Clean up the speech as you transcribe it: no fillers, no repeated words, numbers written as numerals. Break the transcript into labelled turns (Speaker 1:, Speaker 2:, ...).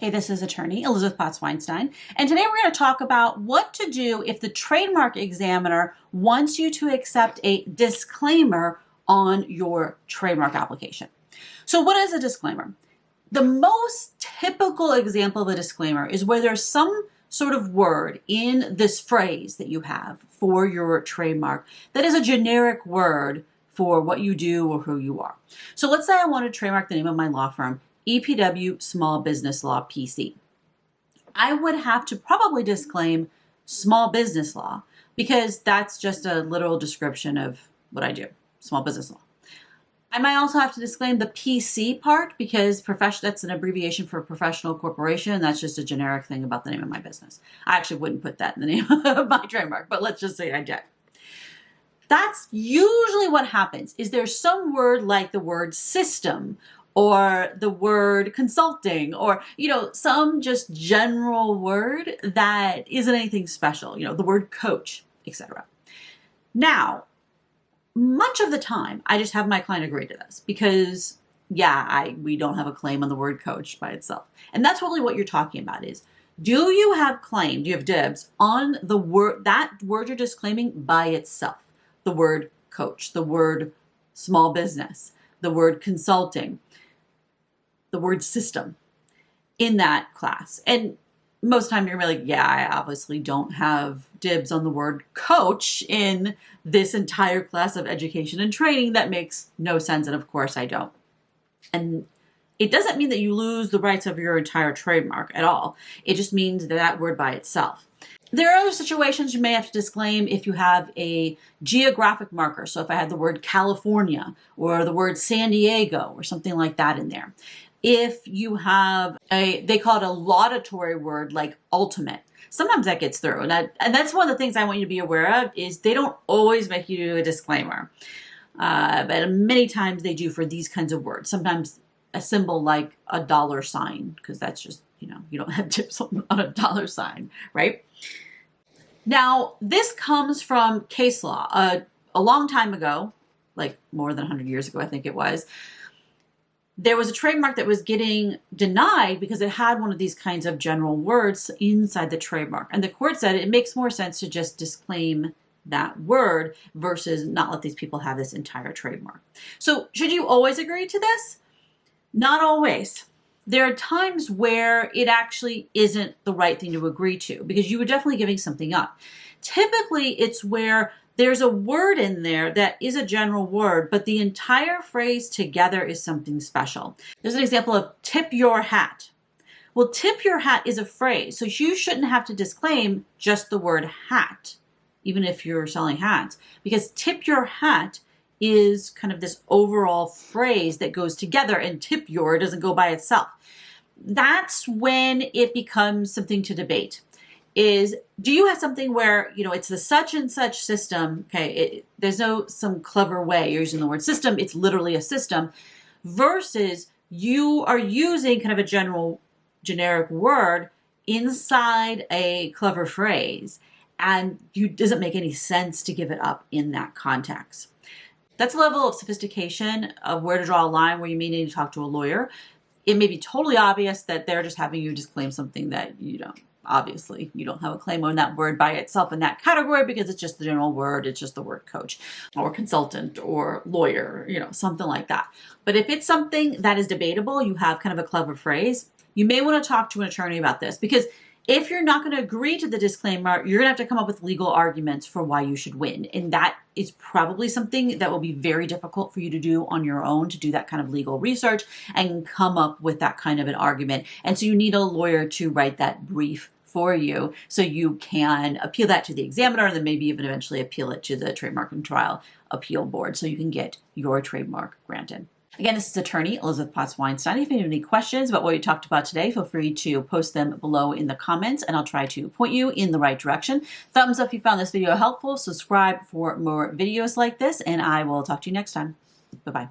Speaker 1: Hey, this is attorney Elizabeth Potts-Weinstein, and today we're going to talk about what to do if the trademark examiner wants you to accept a disclaimer on your trademark application. So what is a disclaimer? The most typical example of a disclaimer is where there's some sort of word in this phrase that you have for your trademark that is a generic word for what you do or who you are. So let's say I want to trademark the name of my law firm, EPW Small Business Law PC. I would have to probably disclaim small business law because that's just a literal description of what I do, small business law. I might also have to disclaim the PC part because that's an abbreviation for professional corporation, and that's just a generic thing about the name of my business. I actually wouldn't put that in the name of my trademark, but let's just say I did. That's usually what happens, is there's some word like the word system or the word consulting or, some just general word that isn't anything special, the word coach, etc. Now, much of the time, I just have my client agree to this because, we don't have a claim on the word coach by itself. And that's really what you're talking about is, do you have dibs on the word, that word you're disclaiming by itself? The word coach, the word small business, the word consulting, the word system in that class. And most of the time you're like, I obviously don't have dibs on the word coach in this entire class of education and training. That makes no sense. And of course I don't. And it doesn't mean that you lose the rights of your entire trademark at all. It just means that word by itself. There are other situations you may have to disclaim if you have a geographic marker. So if I had the word California or the word San Diego or something like that in there. If you have they call it a laudatory word like ultimate. Sometimes that gets through. And that's one of the things I want you to be aware of is they don't always make you do a disclaimer. But many times they do for these kinds of words. Sometimes a symbol like a dollar sign, because that's just, you don't have tips on a dollar sign, right? Now, this comes from case law. A long time ago, like more than 100 years ago, I think it was, there was a trademark that was getting denied because it had one of these kinds of general words inside the trademark. And the court said it makes more sense to just disclaim that word versus not let these people have this entire trademark. So should you always agree to this? Not always. There are times where it actually isn't the right thing to agree to because you were definitely giving something up. Typically, it's where there's a word in there that is a general word, but the entire phrase together is something special. There's an example of tip your hat. Well, tip your hat is a phrase, so you shouldn't have to disclaim just the word hat, even if you're selling hats, because tip your hat is kind of this overall phrase that goes together, and tip your doesn't go by itself. That's when it becomes something to debate. Do you have something where, it's the such and such system, okay, there's no some clever way you're using the word system, it's literally a system, versus you are using kind of a generic word inside a clever phrase, and it doesn't make any sense to give it up in that context. That's a level of sophistication of where to draw a line where you may need to talk to a lawyer. It may be totally obvious that they're just having you disclaim something that you don't. Obviously, you don't have a claim on that word by itself in that category because it's just the general word. It's just the word coach or consultant or lawyer, something like that. But if it's something that is debatable, you have kind of a clever phrase, you may want to talk to an attorney about this because if you're not going to agree to the disclaimer, you're going to have to come up with legal arguments for why you should win. And that is probably something that will be very difficult for you to do on your own, to do that kind of legal research and come up with that kind of an argument. And so you need a lawyer to write that brief for you so you can appeal that to the examiner and then maybe even eventually appeal it to the Trademark and Trial Appeal Board so you can get your trademark granted. Again, this is attorney Elizabeth Potts-Weinstein. If you have any questions about what we talked about today, feel free to post them below in the comments and I'll try to point you in the right direction. Thumbs up if you found this video helpful. Subscribe for more videos like this and I will talk to you next time. Bye-bye.